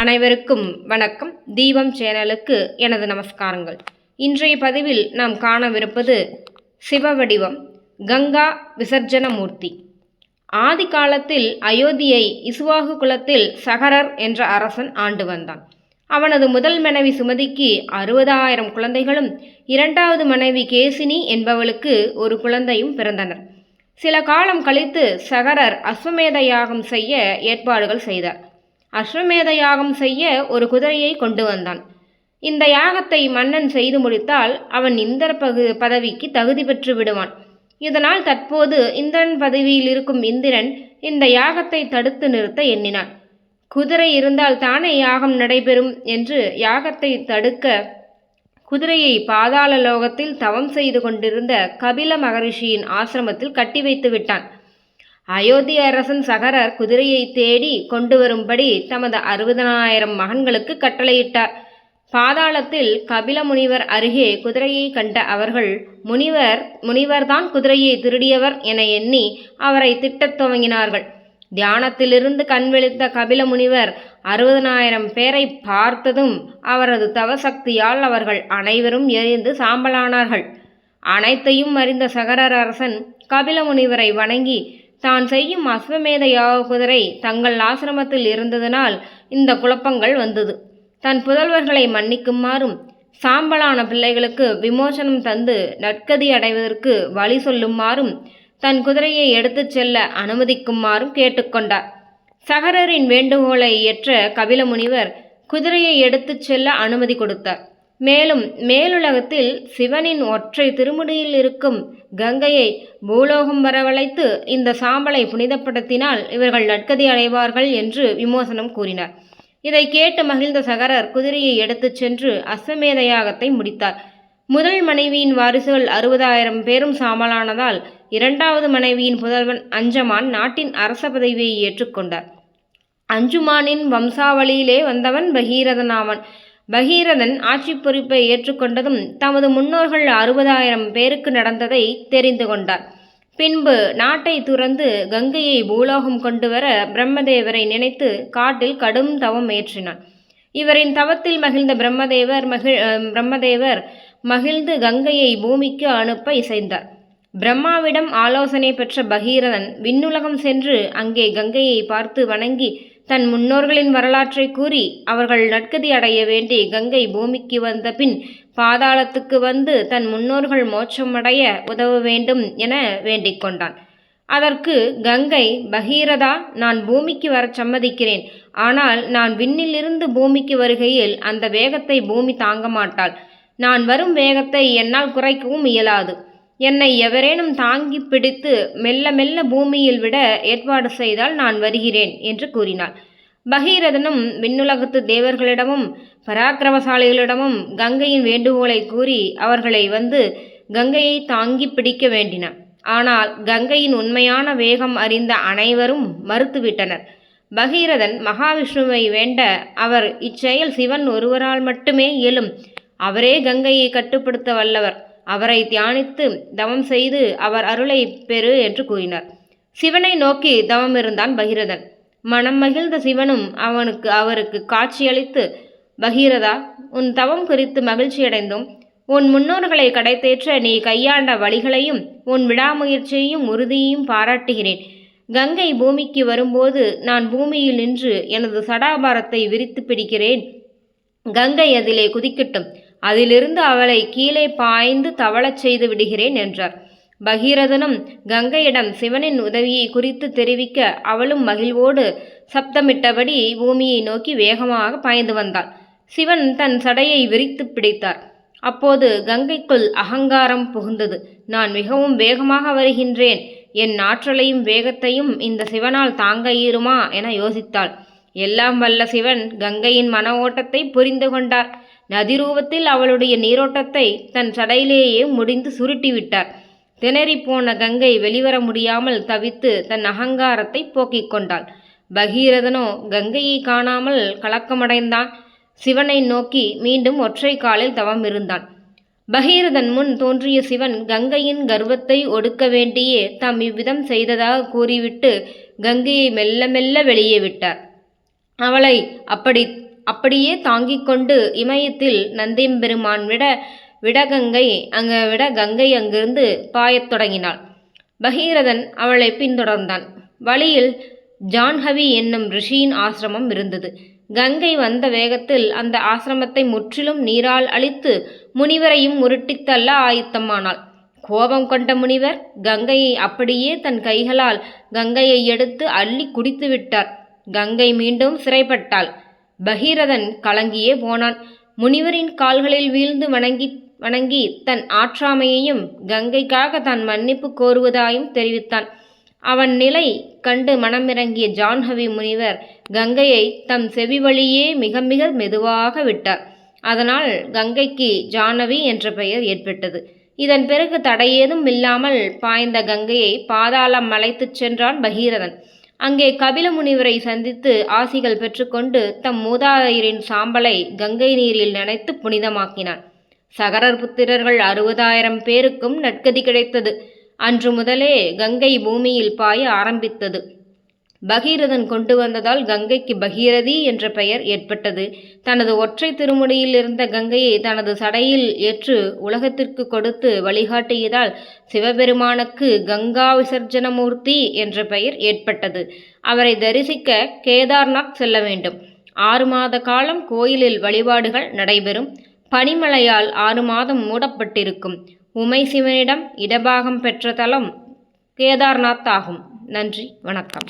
அனைவருக்கும் வணக்கம். தீபம் சேனலுக்கு எனது நமஸ்காரங்கள். இன்றைய பதிவில் நாம் காணவிருப்பது சிவவடிவம் கங்கா விசர்ஜன மூர்த்தி. ஆதி காலத்தில் அயோத்தியை இசுவாகு குலத்தில் சகரர் என்ற அரசன் ஆண்டு வந்தான். அவனது முதல் மனைவி சுமதிக்கு 60,000 குழந்தைகளும், இரண்டாவது மனைவி கேசினி என்பவளுக்கு ஒரு குழந்தையும் பிறந்தனர். சில காலம் கழித்து சகரர் அஸ்வமேத யாகம் செய்ய ஏற்பாடுகள் செய்தார். அஸ்வமேத யாகம் செய்ய ஒரு குதிரையை கொண்டு வந்தான். இந்த யாகத்தை மன்னன் செய்து முடித்தால் அவன் இந்திர பதவிக்கு தகுதி பெற்று விடுவான். இதனால் தற்போது இந்திரன் பதவியில் இருக்கும் இந்திரன் இந்த யாகத்தை தடுத்து நிறுத்த எண்ணினான். குதிரை இருந்தால் தானே யாகம் நடைபெறும் என்று யாகத்தை தடுக்க குதிரையை பாதாள லோகத்தில் தவம் செய்து கொண்டிருந்த கபில மகரிஷியின் ஆசிரமத்தில் கட்டி வைத்து விட்டான். அயோத்தி அரசன் சகரர் குதிரையை தேடி கொண்டு வரும்படி தமது 60,000 மகன்களுக்கு கட்டளையிட்டார். பாதாளத்தில் கபில முனிவர் அருகே குதிரையை கண்ட அவர்கள் முனிவர்தான் குதிரையை திருடியவர் என எண்ணி அவரை திட்டத் துவங்கினார்கள். தியானத்திலிருந்து கண்விழித்த கபில முனிவர் 60,000 பேரை பார்த்ததும் அவரது தவசக்தியால் அவர்கள் அனைவரும் எரிந்து சாம்பலானார்கள். அனைத்தையும் அறிந்த சகரர் அரசன் கபில முனிவரை வணங்கி, தான் செய்யும் அஸ்வமேத யாக குதிரை தங்கள் ஆசிரமத்தில் இருந்ததனால் இந்த குழப்பங்கள் வந்தது. தன் புதல்வர்களை மன்னிக்குமாறும் சாம்பலான பிள்ளைகளுக்கு விமோசனம் தந்து நற்கதி அடைவதற்கு வழி சொல்லுமாறும் தன் குதிரையை எடுத்துச் செல்ல அனுமதிக்குமாறும் கேட்டுக்கொண்டார். சகரரின் வேண்டுகோளை ஏற்ற கபில முனிவர் குதிரையை எடுத்துச் செல்ல அனுமதி கொடுத்தார். மேலும் மேலுலகத்தில் சிவனின் ஒற்றை திருமுடியில் இருக்கும் கங்கையை பூலோகம் வரவழைத்து இந்த சாம்பலை புனிதப்படுத்தினால் இவர்கள் நற்கதி அடைவார்கள் என்று விமோசனம் கூறினார். இதை கேட்டு மகிழ்ந்த சகரர் குதிரையை எடுத்துச் சென்று அஸ்வமேத யாகத்தை முடித்தார். முதல் மனைவியின் வாரிசுகள் 60,000 பேரும் சாம்பலானதால் இரண்டாவது மனைவியின் புதல்வன் அஞ்சமான் நாட்டின் அரச பதவியை ஏற்றுக்கொண்டார். அஞ்சுமானின் வம்சாவளியிலே வந்தவன் பகீரதன் ஆவான். பகீரதன் ஆட்சி பொறுப்பை ஏற்றுக்கொண்டதும் தமது முன்னோர்கள் 60,000 பேருக்கு நடந்ததை தெரிந்து கொண்டார். பின்பு நாட்டை துறந்து கங்கையை பூலோகம் கொண்டு வர பிரம்மதேவரை நினைத்து காட்டில் கடும் தவம் ஏற்றினான். இவரின் தவத்தில் மகிழ்ந்த பிரம்மதேவர் மகிழ்ந்து கங்கையை பூமிக்கு அனுப்ப இசைந்தார். பிரம்மாவிடம் ஆலோசனை பெற்ற பகீரதன் விண்ணுலகம் சென்று அங்கே கங்கையை பார்த்து வணங்கி தன் முன்னோர்களின் வரலாற்றை கூறி அவர்கள் நற்கதி அடைய வேண்டி கங்கை பூமிக்கு வந்த பின் பாதாளத்துக்கு வந்து தன் முன்னோர்கள் மோட்சமடைய உதவ வேண்டும் என வேண்டிக் கொண்டான். அதற்கு கங்கை, பகீரதா, நான் பூமிக்கு வர சம்மதிக்கிறேன். ஆனால் நான் விண்ணிலிருந்து பூமிக்கு வருகையில் அந்த வேகத்தை பூமி தாங்க மாட்டாள். நான் வரும் வேகத்தை என்னால் குறைக்கவும் இயலாது. என்னை எவரேனும் தாங்கி பிடித்து மெல்ல மெல்ல பூமியில் விட ஏற்பாடு செய்தால் நான் வருகிறேன் என்று கூறினாள். பகீரதனும் விண்ணுலகத்து தேவர்களிடமும் பராக்கிரமசாலிகளிடமும் கங்கையின் வேண்டுகோளை கூறி அவர்களை வந்து கங்கையை தாங்கி பிடிக்க வேண்டினான். ஆனால் கங்கையின் உண்மையான வேகம் அறிந்த அனைவரும் மறுத்துவிட்டனர். பகீரதன் மகாவிஷ்ணுவை வேண்ட அவர், இச்செயல் சிவன் ஒருவரால் மட்டுமே இயலும். அவரே கங்கையை கட்டுப்படுத்த வல்லவர். அவரை தியானித்து தவம் செய்து அவர் அருளை பெறு என்று கூறினார். சிவனை நோக்கி தவம் இருந்தான் பகீரதன். மனம் மகிழ்ந்த சிவனும் அவருக்கு காட்சியளித்து, பகீரதா, உன் தவம் குறித்து மகிழ்ச்சியடைந்தும் உன் முன்னோர்களை கடைத்தேற்ற நீ கையாண்ட வழிகளையும் உன் விடாமுயற்சியையும் உறுதியையும் பாராட்டுகிறேன். கங்கை பூமிக்கு வரும்போது நான் பூமியில் நின்று எனது சடாபாரத்தை விரித்து பிடிக்கிறேன். கங்கை அதிலே குதிக்கட்டும். அதிலிருந்து அவளை கீழே பாய்ந்து தவளச் செய்து விடுகிறேன் என்றார். பகீரதனும் கங்கையிடம் சிவனின் உதவியை குறித்து தெரிவிக்க அவளும் மகிழ்வோடு சப்தமிட்டபடி பூமியை நோக்கி வேகமாக பாய்ந்து வந்தாள். சிவன் தன் சடையை விரித்து பிடித்தார். அப்போது கங்கைக்குள் அகங்காரம் புகுந்தது. நான் மிகவும் வேகமாக வருகின்றேன். என் ஆற்றலையும் வேகத்தையும் இந்த சிவனால் தாங்க இயலுமா என யோசித்தாள். எல்லாம் வல்ல சிவன் கங்கையின் மன ஓட்டத்தை புரிந்து கொண்டார். நதிரூபத்தில் அவளுடைய நீரோட்டத்தை தன் சடையிலேயே முடிந்து சுருட்டிவிட்டார். திணறிப்போன கங்கை வெளிவர முடியாமல் தவித்து தன் அகங்காரத்தை போக்கிக் கொண்டாள். பகீரதனோ கங்கையை காணாமல் கலக்கமடைந்தான். சிவனை நோக்கி மீண்டும் ஒற்றை காலில் தவம் இருந்தான். பகீரதன் முன் தோன்றிய சிவன் கங்கையின் கர்வத்தை ஒடுக்க வேண்டியே தாம் இவ்விதம் செய்ததாக கூறிவிட்டு கங்கையை மெல்ல மெல்ல வெளியே விட்டார். அவளை அப்படி அப்படியே தாங்கிக் கொண்டு இமயத்தில் நந்தியம்பெருமான் விட கங்கை அங்கிருந்து பாயத் தொடங்கினாள். பகீரதன் அவளை பின்தொடர்ந்தான். வழியில் ஜான்ஹவி என்னும் ரிஷியின் ஆசிரமம் இருந்தது. கங்கை வந்த வேகத்தில் அந்த ஆசிரமத்தை முற்றிலும் நீரால் அழித்து முனிவரையும் உருட்டித் தள்ள ஆயத்தமானாள். கோபம் கொண்ட முனிவர் கங்கையை அப்படியே தன் கைகளால் கங்கையை எடுத்து அள்ளி குடித்து விட்டார். கங்கை மீண்டும் சிறைப்பட்டாள். பகீரதன் கலங்கியே போனான். முனிவரின் கால்களில் வீழ்ந்து வணங்கி தன் ஆற்றாமையையும் கங்கைக்காக தான் மன்னிப்பு கோருவதாயும் தெரிவித்தான். அவன் நிலை கண்டு மனமிறங்கிய ஜான்ஹவி முனிவர் கங்கையை தம் செவி வழியே மிக மிக மெதுவாக விட்டார். அதனால் கங்கைக்கு ஜானவி என்ற பெயர் ஏற்பட்டது. இதன் பிறகு தடையேதும் இல்லாமல் பாய்ந்த கங்கையை பாதாளம் அழைத்துச் சென்றான் பகீரதன். அங்கே கபில முனிவரை சந்தித்து ஆசிகள் பெற்றுக்கொண்டு தம் மூதாதையரின் சாம்பலை கங்கை நீரில் நனைத்து புனிதமாக்கினான். சகரர் புத்திரர்கள் 60,000 பேருக்கும் நற்கதி கிடைத்தது. அன்று முதலே கங்கை பூமியில் பாய ஆரம்பித்தது. பகீரதன் கொண்டு வந்ததால் கங்கைக்கு பகீரதி என்ற பெயர் ஏற்பட்டது. தனது ஒற்றை திருமுடியில் இருந்த கங்கையை தனது சடையில் ஏற்று உலகத்திற்கு கொடுத்து வழிகாட்டியதால் சிவபெருமானுக்கு கங்கா விசர்ஜனமூர்த்தி என்ற பெயர் ஏற்பட்டது. அவரை தரிசிக்க கேதார்நாத் செல்ல வேண்டும். 6 மாத காலம் கோயிலில் வழிபாடுகள் நடைபெறும். பனிமழையால் 6 மாதம் மூடப்பட்டிருக்கும். உமை சிவனிடம் இடபாகம் பெற்ற தலம் கேதார்நாத் ஆகும். நன்றி, வணக்கம்.